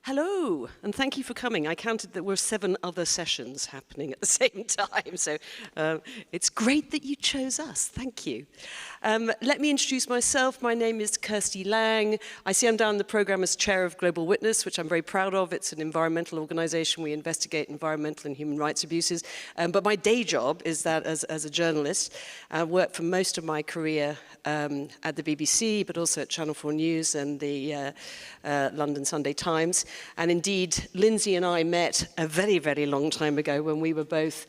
Hello, and thank you for coming. I counted there were 7 other sessions happening at the same time, so it's great that you chose us. Thank you. Let me introduce myself. My name is Kirsty Lang. I see I'm down the program as chair of Global Witness, which I'm very proud of. It's an environmental organization. We investigate environmental and human rights abuses. But my day job is that as a journalist. I worked for most of my career at the BBC, but also at Channel 4 News and the London Sunday Times. And indeed, Lindsey and I met a very, very long time ago when we were both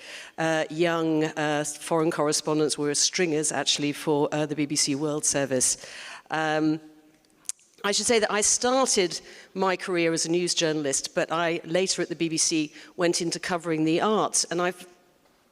young foreign correspondents. We were stringers, actually, for the BBC World Service. I should say that I started my career as a news journalist, but I later at the BBC went into covering the arts. And I've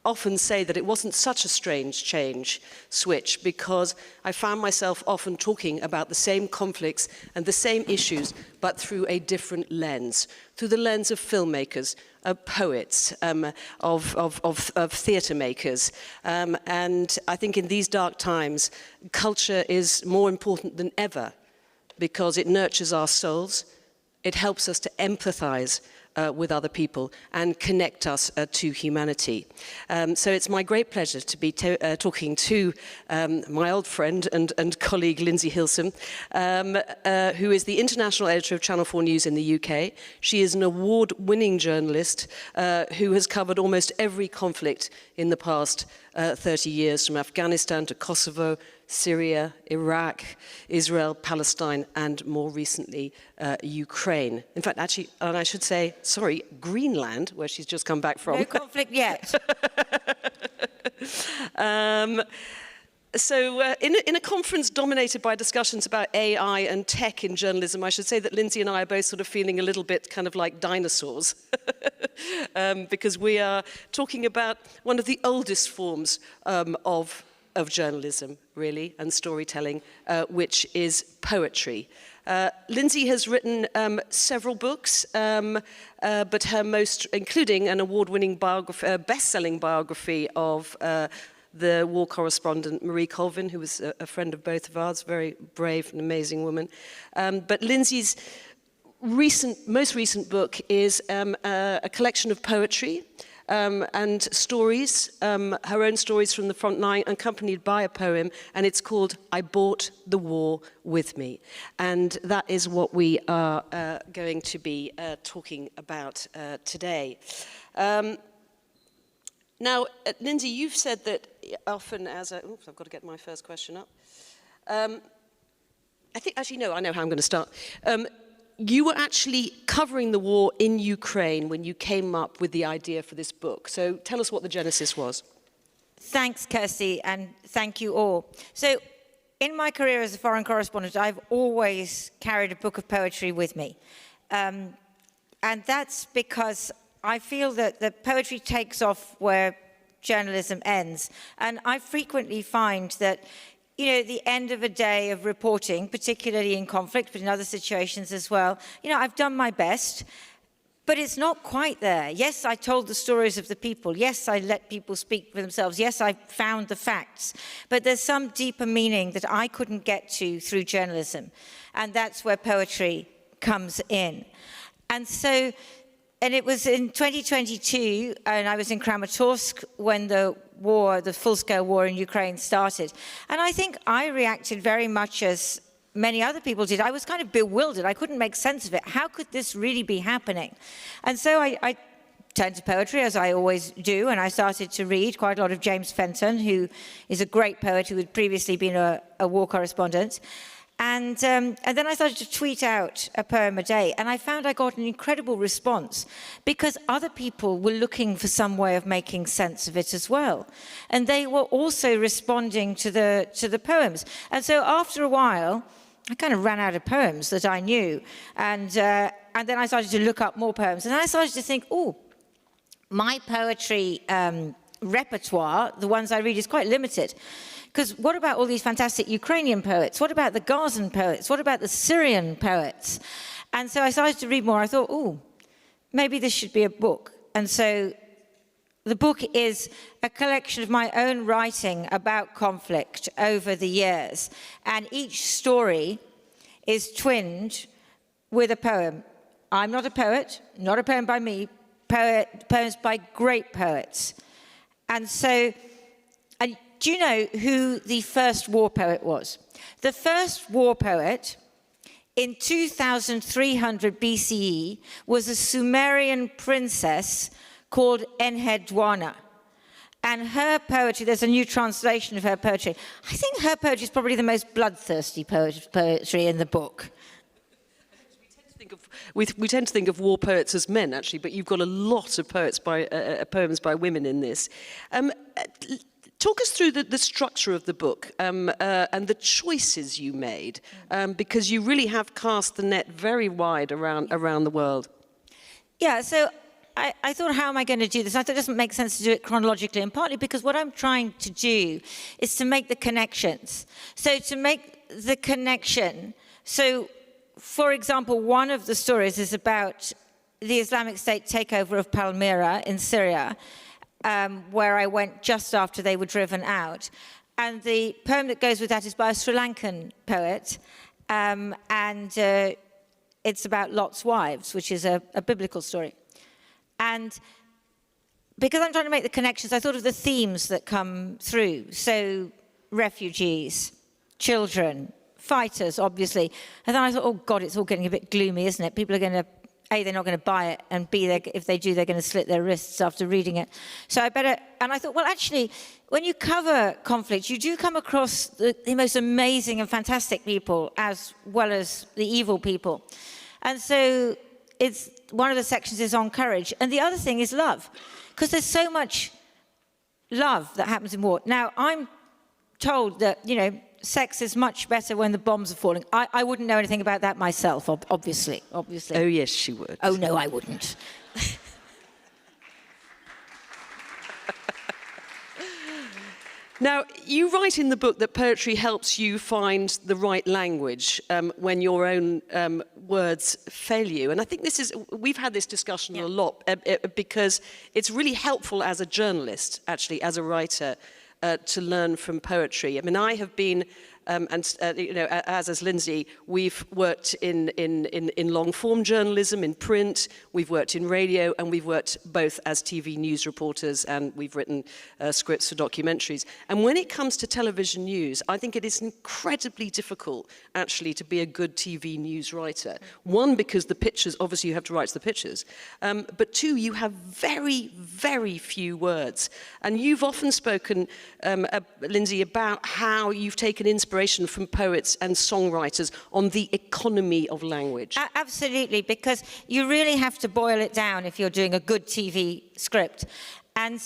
often say that it wasn't such a strange switch, because I found myself often talking about the same conflicts and the same issues, but through a different lens, through the lens of filmmakers, of poets, of theatre makers. And I think in these dark times, culture is more important than ever, because it nurtures our souls, it helps us to empathize with other people and connect us to humanity. So it's my great pleasure to be talking to my old friend and colleague Lindsey Hilsum, who is the international editor of Channel 4 News in the UK. She is an award-winning journalist who has covered almost every conflict in the past 30 years, from Afghanistan to Kosovo, Syria, Iraq, Israel, Palestine, and more recently, Ukraine. In fact, actually, and I should say, sorry, Greenland, where she's just come back from. No conflict yet. So in a conference dominated by discussions about AI and tech in journalism, I should say that Lindsey and I are both sort of feeling a little bit kind of like dinosaurs, because we are talking about one of the oldest forms of journalism, really, and storytelling, which is poetry. Lindsey has written several books, but her most, including an award-winning biography, best-selling biography of the war correspondent Marie Colvin, who was a friend of both of ours, very brave and amazing woman. But Lindsey's most recent book is a collection of poetry and stories, her own stories from the front line, accompanied by a poem, and it's called I Bought the War With Me. And that is what we are going to be talking about today. Now, Lindsey, you've said that often as a... Oops, I've got to get my first question up. I think, actually, no, I know how I'm going to start. You were actually covering the war in Ukraine when you came up with the idea for this book. So tell us what the genesis was. Thanks, Kirsty, and thank you all. So in my career as a foreign correspondent, I've always carried a book of poetry with me. And that's because I feel that the poetry takes off where journalism ends. And I frequently find that, you know, the end of a day of reporting, particularly in conflict, but in other situations as well, you know, I've done my best, but it's not quite there. Yes, I told the stories of the people. Yes, I let people speak for themselves. Yes, I found the facts. But there's some deeper meaning that I couldn't get to through journalism. And that's where poetry comes in. And so, and it was in 2022, and I was in Kramatorsk when the full-scale war in Ukraine started. And I think I reacted very much as many other people did. I was kind of bewildered. I couldn't make sense of it. How could this really be happening? And so I turned to poetry, as I always do, and I started to read quite a lot of James Fenton, who is a great poet who had previously been a war correspondent. And then I started to tweet out a poem a day, and I found I got an incredible response because other people were looking for some way of making sense of it as well. And they were also responding to the poems. And so after a while, I kind of ran out of poems that I knew. And then I started to look up more poems. And I started to think, oh, my poetry repertoire, the ones I read, is quite limited. Because what about all these fantastic Ukrainian poets? What about the Gazan poets? What about the Syrian poets? And so I started to read more. I thought, oh, maybe this should be a book. And so the book is a collection of my own writing about conflict over the years. And each story is twinned with a poem. I'm not a poet, not a poem by me, poems by great poets. And so, do you know who the first war poet was? The first war poet in 2300 BCE was a Sumerian princess called Enheduanna. And her poetry, there's a new translation of her poetry. I think her poetry is probably the most bloodthirsty poetry in the book. We tend to think of war poets as men, actually, but you've got a lot of poems by women in this. Talk us through the structure of the book and the choices you made, because you really have cast the net very wide around the world. Yeah, so I thought, how am I going to do this? I thought it doesn't make sense to do it chronologically, and partly because what I'm trying to do is to make the connections. So to make the connection, so for example, one of the stories is about the Islamic State takeover of Palmyra in Syria, where I went just after they were driven out. And the poem that goes with that is by a Sri Lankan poet, and it's about Lot's wives, which is a biblical story. And because I'm trying to make the connections, I thought of the themes that come through. So refugees, children, fighters, obviously. And then I thought, oh God, it's all getting a bit gloomy, isn't it? People are going to, A, they're not going to buy it, and B, if they do, they're going to slit their wrists after reading it. So and I thought, well, actually, when you cover conflict, you do come across the most amazing and fantastic people as well as the evil people. And so one of the sections is on courage. And the other thing is love, because there's so much love that happens in war. Now, I'm told that, sex is much better when the bombs are falling. I wouldn't know anything about that myself, obviously. Oh, yes, she would. Oh, no, I wouldn't. Now, you write in the book that poetry helps you find the right language when your own words fail you. And I think we've had this discussion a lot because it's really helpful as a journalist, actually, as a writer, to learn from poetry. I mean, I have been, as Lindsey, we've worked in long-form journalism, in print, we've worked in radio, and we've worked both as TV news reporters, and we've written scripts for documentaries. And when it comes to television news, I think it is incredibly difficult, actually, to be a good TV news writer. One, because the pictures, obviously you have to write the pictures, but two, you have very, very few words. And you've often spoken, Lindsey, about how you've taken inspiration from poets and songwriters on the economy of language. Absolutely, because you really have to boil it down if you're doing a good TV script. And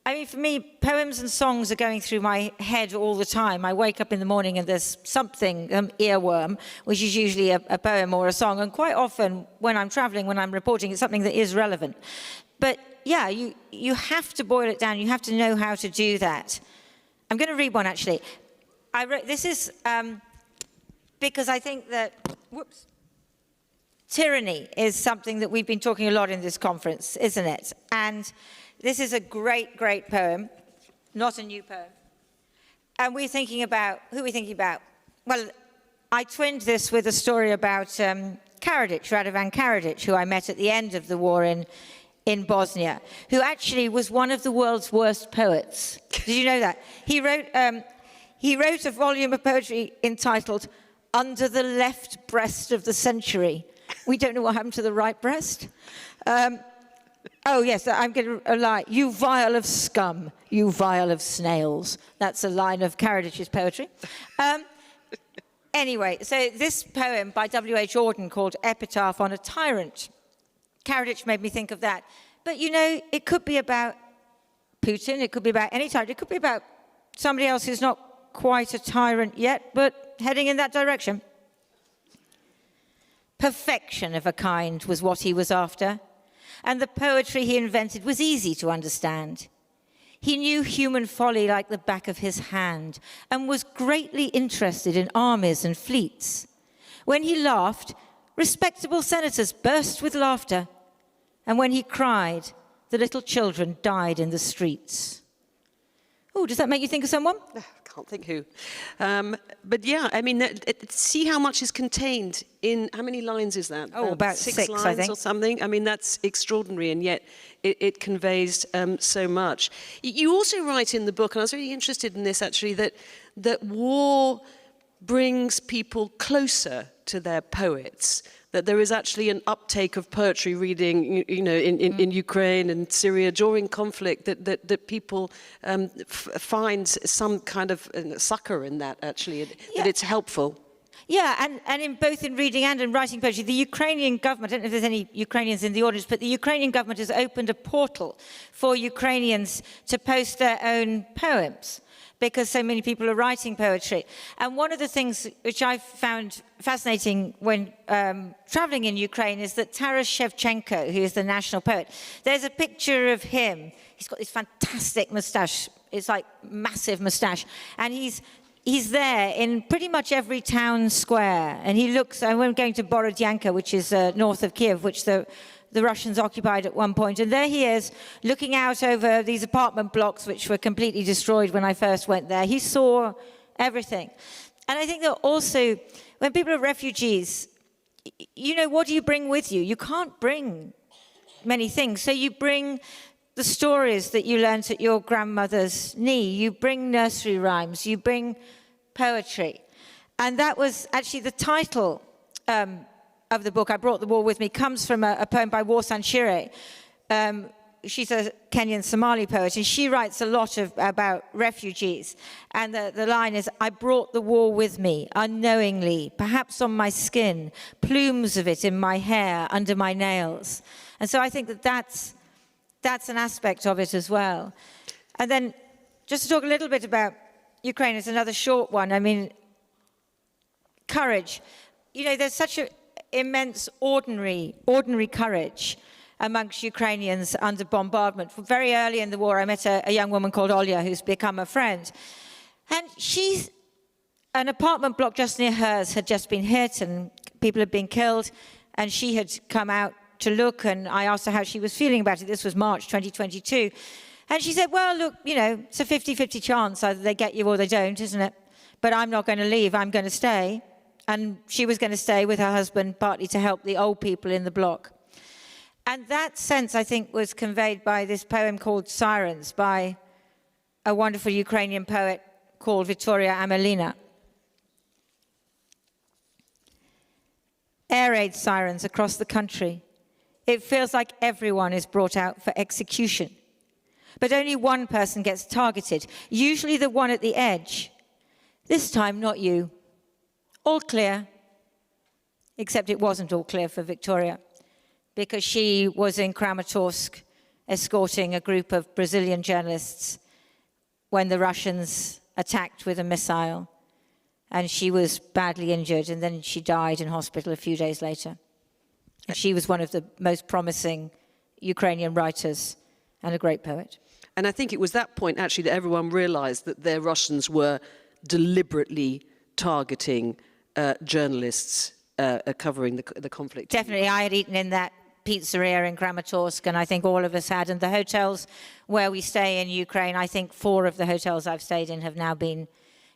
I mean, for me, poems and songs are going through my head all the time. I wake up in the morning and there's something, earworm, which is usually a poem or a song. And quite often, when I'm traveling, when I'm reporting, it's something that is relevant. But yeah, you have to boil it down. You have to know how to do that. I'm going to read one, actually. I wrote, this is because I think that, tyranny is something that we've been talking a lot in this conference, isn't it? And this is a great, great poem, not a new poem. And we're thinking about, who are we thinking about? Well, I twinned this with a story about Karadzic, Radovan Karadzic, who I met at the end of the war in Bosnia, who actually was one of the world's worst poets. Did you know that? He wrote a volume of poetry entitled Under the Left Breast of the Century. We don't know what happened to the right breast. Oh, yes, I'm going to lie. You vial of scum, you vial of snails. That's a line of Karadzic's poetry. Anyway, so this poem by W.H. Auden called Epitaph on a Tyrant. Karadzic made me think of that. But, it could be about Putin. It could be about any tyrant. It could be about somebody else who's not quite a tyrant yet, but heading in that direction. Perfection of a kind was what he was after, and the poetry he invented was easy to understand. He knew human folly like the back of his hand, and was greatly interested in armies and fleets. When he laughed, respectable senators burst with laughter, and when he cried, the little children died in the streets. Oh, does that make you think of someone? Can't think who. But yeah, I mean, see how much is contained in, how many lines is that? Oh, about six lines I think. or something. I mean, that's extraordinary, and yet it conveys so much. You also write in the book, and I was really interested in this actually, that war brings people closer to their poets, that there is actually an uptake of poetry reading, in Ukraine and Syria during conflict, that people find some kind of succor in that, actually, that it's helpful. Yeah, and in both in reading and in writing poetry, the Ukrainian government, I don't know if there's any Ukrainians in the audience, but the Ukrainian government has opened a portal for Ukrainians to post their own poems, because so many people are writing poetry. And one of the things which I found fascinating when traveling in Ukraine is that Taras Shevchenko, who is the national poet, there's a picture of him. He's got this fantastic moustache. It's like massive moustache. And he's there in pretty much every town square. And he looks, and we're going to Borodyanka, which is north of Kiev, which the Russians occupied at one point. And there he is, looking out over these apartment blocks, which were completely destroyed when I first went there. He saw everything. And I think that also, when people are refugees, what do you bring with you? You can't bring many things. So you bring the stories that you learnt at your grandmother's knee. You bring nursery rhymes. You bring poetry. And that was actually the title of the book, I Brought the War With Me, comes from a poem by Warsan Shire. She's a Kenyan Somali poet, and she writes a lot about refugees. And the line is, I brought the war with me, unknowingly, perhaps on my skin, plumes of it in my hair, under my nails. And so I think that's an aspect of it as well. And then, just to talk a little bit about Ukraine, it's another short one. I mean, courage. There's such an immense ordinary courage amongst Ukrainians under bombardment. Very early in the war, I met a young woman called Olya, who's become a friend. And an apartment block just near hers had just been hit and people had been killed. And she had come out to look, and I asked her how she was feeling about it. This was March 2022. And she said, well, look, it's a 50-50 chance. Either they get you or they don't, isn't it? But I'm not going to leave. I'm going to stay. And she was going to stay with her husband, partly to help the old people in the block. And that sense, I think, was conveyed by this poem called Sirens by a wonderful Ukrainian poet called Victoria Amelina. Air raid sirens across the country. It feels like everyone is brought out for execution. But only one person gets targeted, usually the one at the edge. This time, not you. All clear, except it wasn't all clear for Victoria, because she was in Kramatorsk escorting a group of Brazilian journalists when the Russians attacked with a missile, and she was badly injured, and then she died in hospital a few days later. And she was one of the most promising Ukrainian writers and a great poet. And I think it was that point, actually, that everyone realized that their Russians were deliberately targeting journalists covering the conflict. Definitely. I had eaten in that pizzeria in Kramatorsk, and I think all of us had. And the hotels where we stay in Ukraine, I think 4 of the hotels I've stayed in have now been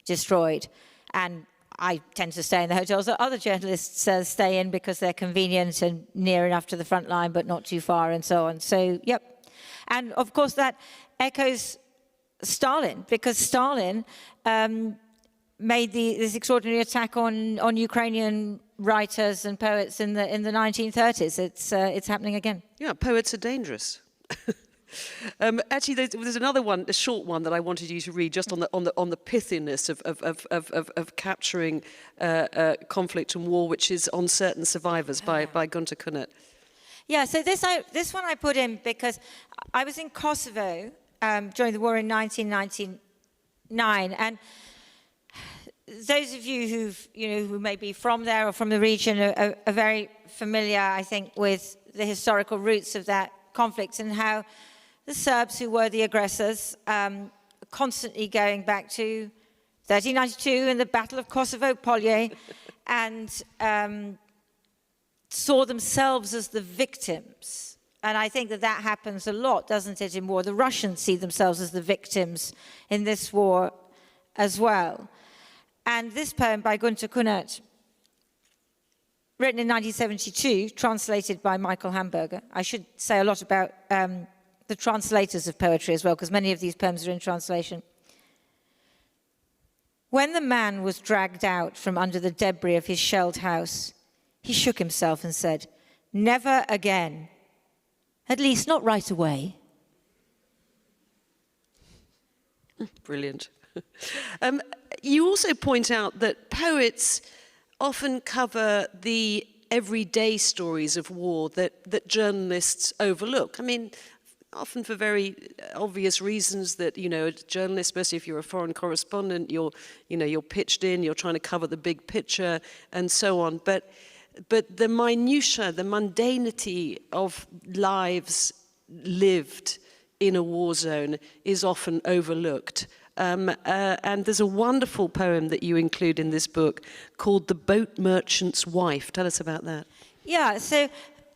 destroyed. And I tend to stay in the hotels that other journalists stay in because they're convenient and near enough to the front line, but not too far, and so on. So, yep. And, of course, that echoes Stalin, because Stalin made this extraordinary attack on Ukrainian writers and poets in the 1930s. It's happening again. Yeah, poets are dangerous. Actually, there's another one, a short one that I wanted you to read, just on the pithiness of capturing conflict and war, which is On Certain Survivors by Gunter Kunert. Yeah, so this one I put in because I was in Kosovo during the war in 1999, and those of you who may be from there or from the region are very familiar, I think, with the historical roots of that conflict and how the Serbs, who were the aggressors, constantly going back to 1392 and the Battle of Kosovo Polje, and saw themselves as the victims And I think that that happens a lot, doesn't it, in war? The Russians see themselves as the victims in this war as well. And this poem by Günter Kunert, written in 1972, translated by Michael Hamburger. I should say a lot about the translators of poetry as well, because many of these poems are in translation. When the man was dragged out from under the debris of his shelled house, he shook himself and said, "Never again. At least not right away." Brilliant. You also point out that poets often cover the everyday stories of war that journalists overlook. I mean, often for very obvious reasons that, you know, a journalist, especially if you're a foreign correspondent, you're pitched in, you're trying to cover the big picture and so on. But the minutiae, the mundanity of lives lived in a war zone is often overlooked. And there's a wonderful poem that you include in this book called The Boat Merchant's Wife. Tell us about that. Yeah, so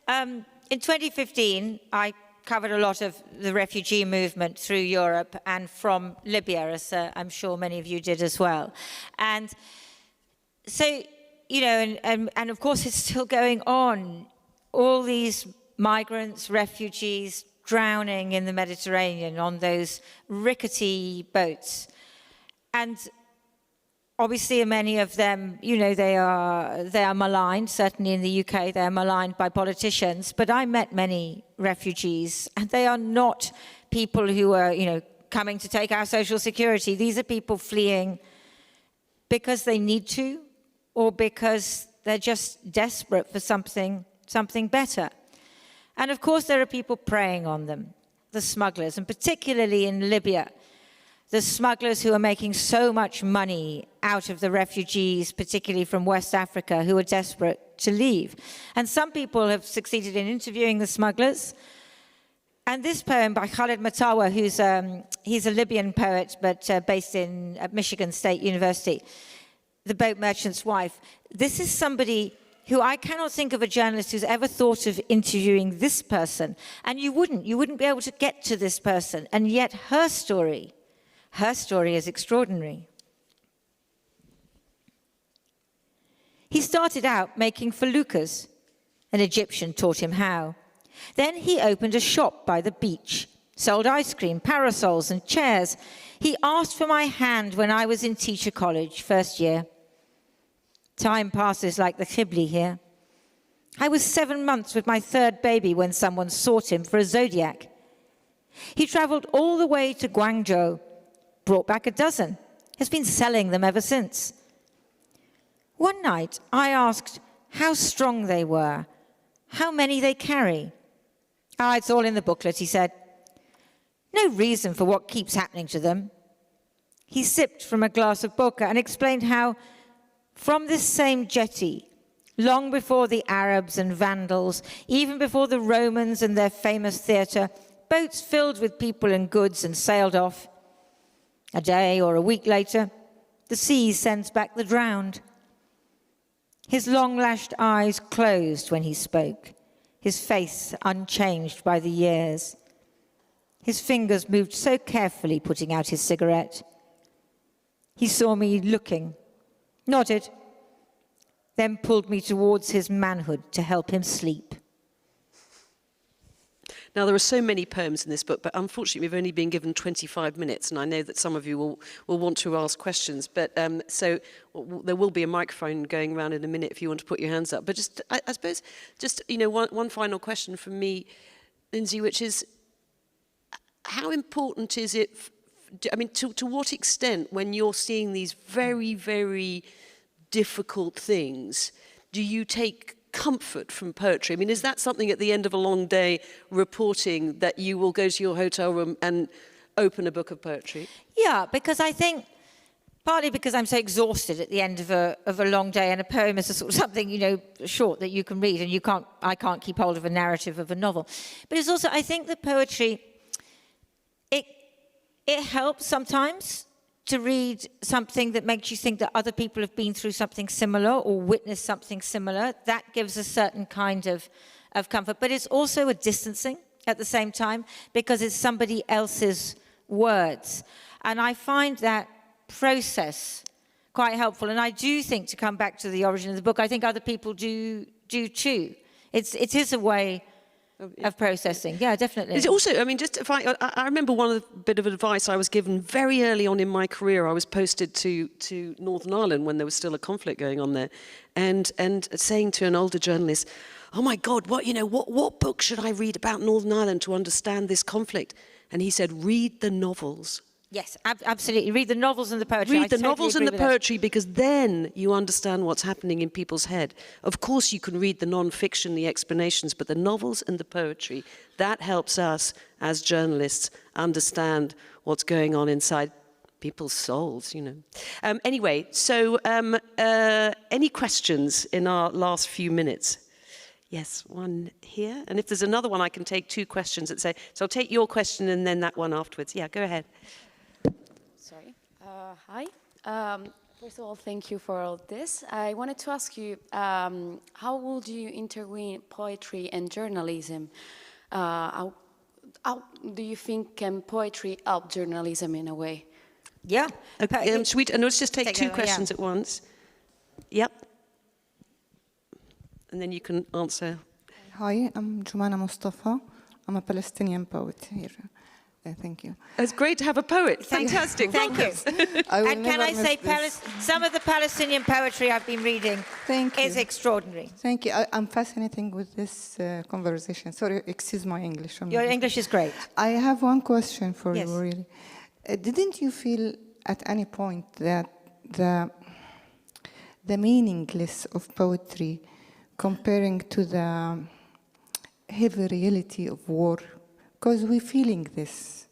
in 2015, I covered a lot of the refugee movement through Europe and from Libya, as I'm sure many of you did as well. And so, you know, and of course it's still going on. All these migrants, refugees, drowning in the Mediterranean on those rickety boats. And obviously many of them, you know, they are maligned. Certainly in the UK, they're maligned by politicians. But I met many refugees, and they are not people who are, you know, coming to take our social security. These are people fleeing because they need to, or because they're just desperate for something better. And of course, there are people preying on them, the smugglers, and particularly in Libya, the smugglers who are making so much money out of the refugees, particularly from West Africa, who are desperate to leave. And some people have succeeded in interviewing the smugglers. And this poem by Khaled Matawa, he's a Libyan poet, but based at Michigan State University, The Boat Merchant's Wife. This is somebody who I cannot think of a journalist who's ever thought of interviewing this person. And you wouldn't be able to get to this person. And yet her story is extraordinary. He started out making feluccas. An Egyptian taught him how. Then he opened a shop by the beach, sold ice cream, parasols and chairs. He asked for my hand when I was in teacher college, first year. Time passes like the Qibli here. I was 7 months with my third baby when someone sought him for a zodiac. He traveled all the way to Guangzhou, brought back a dozen, has been selling them ever since. One night I asked how strong they were, how many they carry. "Ah, it's all in the booklet," he said. No reason for what keeps happening to them. He sipped from a glass of vodka and explained how from this same jetty, long before the Arabs and Vandals, even before the Romans and their famous theatre, boats filled with people and goods and sailed off. A day or a week later, the sea sends back the drowned. His long-lashed eyes closed when he spoke, his face unchanged by the years. His fingers moved so carefully, putting out his cigarette. He saw me looking, nodded, then pulled me towards his manhood to help him sleep. Now, there are so many poems in this book, but unfortunately we've only been given 25 minutes, and I know that some of you will want to ask questions. But so there will be a microphone going around in a minute if you want to put your hands up. But just, I suppose, just, you know, one final question from me, Lindsey, which is, how important is it, I mean, to what extent, when you're seeing these very, very difficult things, do you take comfort from poetry? I mean, is that something at the end of a long day reporting that you will go to your hotel room and open a book of poetry? Yeah, because I think, partly because I'm so exhausted at the end of a long day, and a poem is a sort of something, you know, short that you can read, and I can't keep hold of a narrative of a novel. But it's also, I think that poetry, it helps sometimes to read something that makes you think that other people have been through something similar or witnessed something similar. That gives a certain kind of of comfort. But it's also a distancing at the same time, because it's somebody else's words. And I find that process quite helpful. And I do think, to come back to the origin of the book, I think other people do too. It is a way of processing. Yeah, definitely. It's also, I mean, just if I remember one bit of advice I was given very early on in my career. I was posted to Northern Ireland when there was still a conflict going on there, and saying to an older journalist, "Oh my God, what book should I read about Northern Ireland to understand this conflict?" And he said, "Read the novels." Yes, absolutely. Read the novels and the poetry. Read the novels and the poetry, because then you understand what's happening in people's head. Of course, you can read the non-fiction, the explanations, but the novels and the poetry, that helps us as journalists understand what's going on inside people's souls, Anyway, so any questions in our last few minutes? Yes, one here. And if there's another one, I can take 2 questions that say, so I'll take your question and then that one afterwards. Yeah, go ahead. Sorry. Hi. First of all, thank you for all this. I wanted to ask you, how would you interweave poetry and journalism? How do you think can poetry help journalism in a way? Yeah. Sweet. And let's just take 2 questions at once. Yep. And then you can answer. Hi, I'm Jumana Mustafa. I'm a Palestinian poet here. Thank you. It's great to have a poet. Fantastic. Thank you. And can I say, some of the Palestinian poetry I've been reading is extraordinary. Thank you. I'm fascinated with this conversation. Sorry, excuse my English. Your English is great. I have one question for Yes. you, really. Didn't you feel at any point that the meaningless of poetry comparing to the heavy reality of war? Because we're feeling this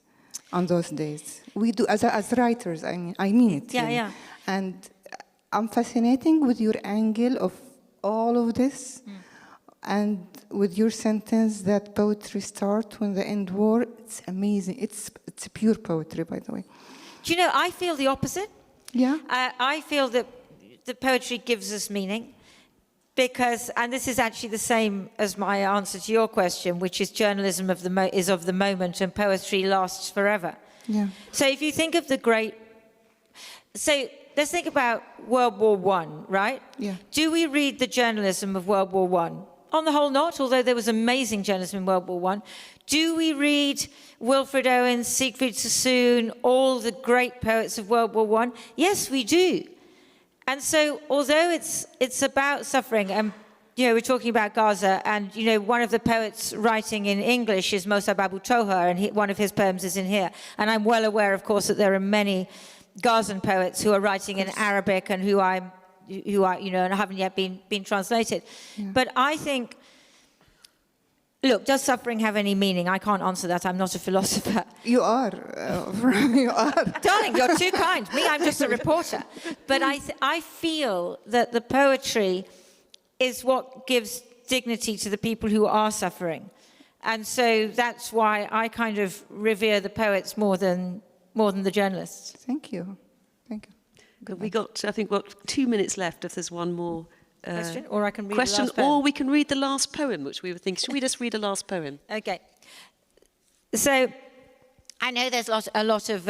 on those days. We do, as writers, I mean it. Yeah, really. yeah. And I'm fascinated with your angle of all of this, and with your sentence that poetry starts when the end war. It's amazing. It's pure poetry, by the way. Do you know, I feel the opposite. Yeah. I feel that the poetry gives us meaning. Because, and this is actually the same as my answer to your question, which is journalism is of the moment and poetry lasts forever. Yeah. So if you think of so let's think about World War I, right? Yeah. Do we read the journalism of World War I? On the whole, not, although there was amazing journalism in World War I. Do we read Wilfred Owen, Siegfried Sassoon, all the great poets of World War I? Yes, we do. And so, although it's about suffering, and we're talking about Gaza, and one of the poets writing in English is Mosa Babu Toha, and one of his poems is in here. And I'm well aware, of course, that there are many Gazan poets who are writing in Arabic and who are and haven't yet been translated. Yeah. But I think, look, does suffering have any meaning? I can't answer that. I'm not a philosopher. You are. You are. Darling, you're too kind. Me, I'm just a reporter. But I feel that the poetry is what gives dignity to the people who are suffering. And so that's why I kind of revere the poets more than the journalists. Thank you. Thank you. We got, I think, 2 minutes left if there's one more question, or I can read question, the last poem. or we can read the last poem, which we were thinking. Should we just read the last poem? Okay. So I know there's a lot of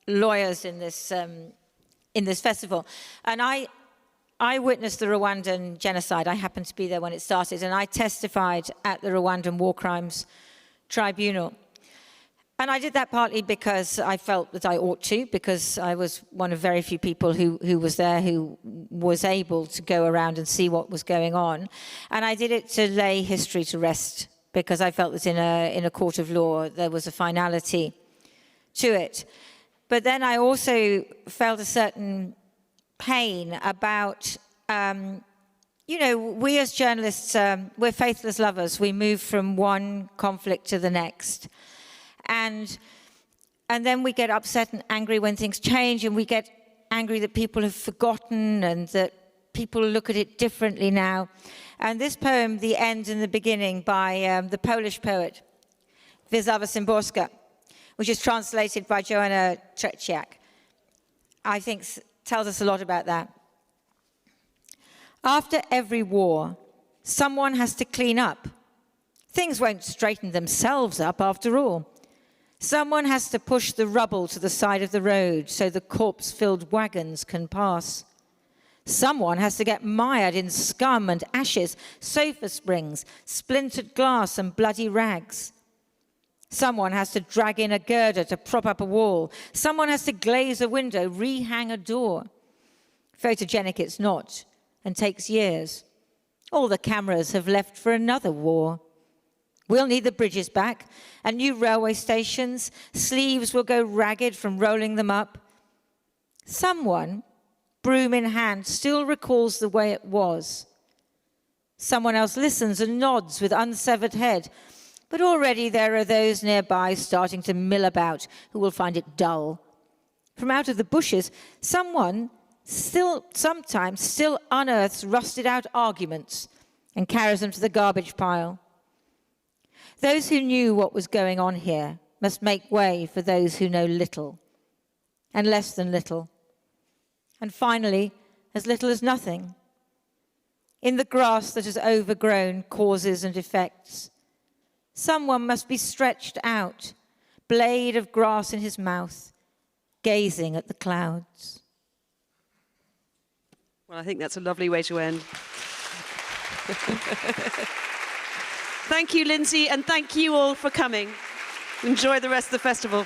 lawyers in this festival, and I witnessed the Rwandan genocide. I happened to be there when it started, and I testified at the Rwandan War Crimes Tribunal. And I did that partly because I felt that I ought to, because I was one of very few people who was there, who was able to go around and see what was going on. And I did it to lay history to rest, because I felt that in a court of law there was a finality to it. But then I also felt a certain pain about, we as journalists, we're faithless lovers. We move from one conflict to the next. And then we get upset and angry when things change, and we get angry that people have forgotten and that people look at it differently now. And this poem, The End and the Beginning, by the Polish poet Wisława Szymborska, which is translated by Joanna Trzeciak, I think tells us a lot about that. After every war, someone has to clean up Things won't straighten themselves up after all. Someone has to push the rubble to the side of the road so the corpse-filled wagons can pass. Someone has to get mired in scum and ashes, sofa springs, splintered glass and bloody rags. Someone has to drag in a girder to prop up a wall. Someone has to glaze a window, rehang a door. Photogenic it's not, and takes years. All the cameras have left for another war. We'll need the bridges back and new railway stations. Sleeves will go ragged from rolling them up. Someone, broom in hand, still recalls the way it was. Someone else listens and nods with unsevered head. But already there are those nearby starting to mill about who will find it dull. From out of the bushes, someone sometimes still unearths rusted out arguments and carries them to the garbage pile. Those who knew what was going on here must make way for those who know little, and less than little, and finally, as little as nothing. In the grass that has overgrown causes and effects, someone must be stretched out, blade of grass in his mouth, gazing at the clouds. Well, I think that's a lovely way to end. Thank you, Lindsey, and thank you all for coming. Enjoy the rest of the festival.